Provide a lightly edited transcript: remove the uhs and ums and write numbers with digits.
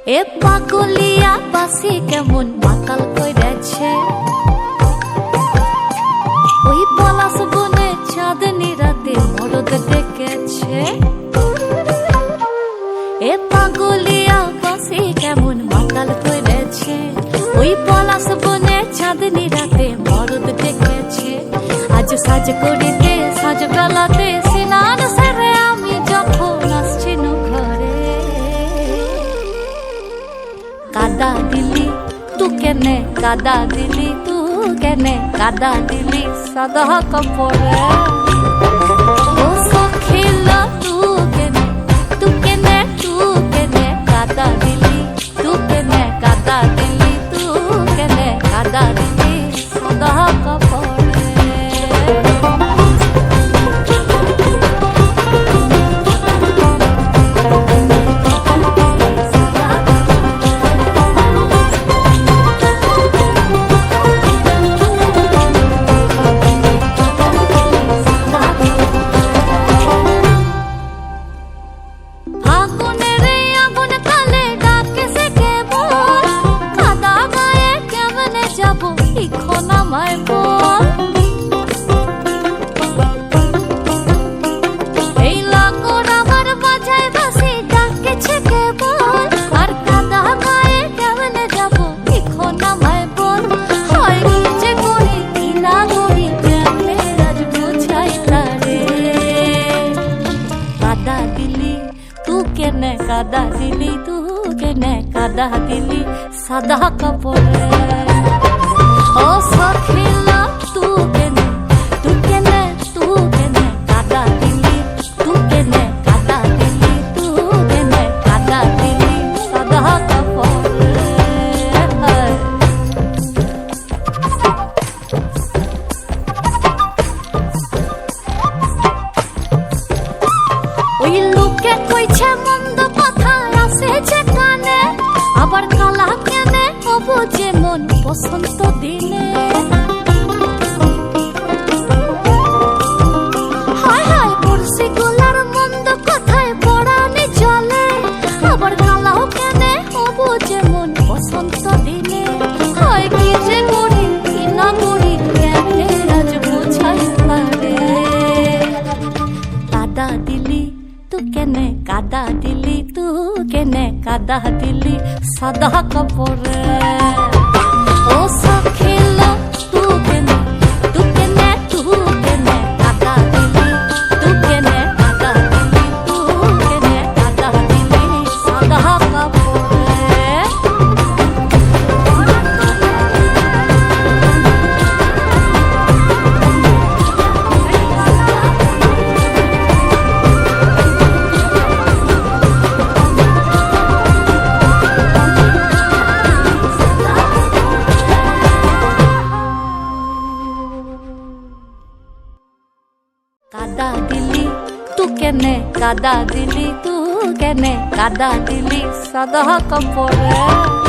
এ পাগলিয়া বাসি কেমন মাতাল কইরেছে, ওই পলাশ বনে চাঁদনি রাতে মরদ ডেকেছে। এ পাগলিয়া বাসি কেমন মাতাল কইরেছে, ওই পলাশ বনে চাঁদনি রাতে মরদ ডেকেছে। আজ সাজ করিতে সাজ বেলাতে সিনার সেরে আমি যখন আসছি ঘরে, কাদা দিলি তু কেনে, কাদা দিলি তু কেনে, কাদা দিলি সাদা কাপড়ে। ও সখিলা তু কেনে, তু কেনে, তু কেনে কাদা দিলি, তু কেনে কাদা দিলি, তু কেনে কাদা দিলি সাদা কাপড়ে। কাদা দিলি তু কেনে, কাদা দিলি সাদা কাপড়ে। ও সখিলা তু কেনে, তু কেনে, তু কেনে কাদা দিলি, তু কেনে কাদা দিলি, তু কেনে কাদা দিলি সাদা কাপড়ে। ওই লোকে কইছে মন্দ কথা আসেছে কানে, আবার কালা কেনে হবো যেমন বসন্ত দিনে। হায় হায় পড়শি গোলার মন্দ কথায় পড়ানি চলে, আবার কালাও কেনে হবো যেমন বসন্ত দিনে। হয় কি যে করি কি না করি কেনে আজ বোঝাই পারে। কাদা দিলি তু কেনে, কাদা দিলি তু কেনে কাদা দিলি সাদা কাপড়ে। ও সখিলা তু কেনে, তু কেনে, তু কেনে কাদা দিলি, তু কেনে কাদা দিলি, তু কেনে কাদা দিলি সাদা কাপড়ে। কাদা দিলি তু কেনে, কাদা দিলি তু কেনে কাদা দিলি সাদা কাপড়ে।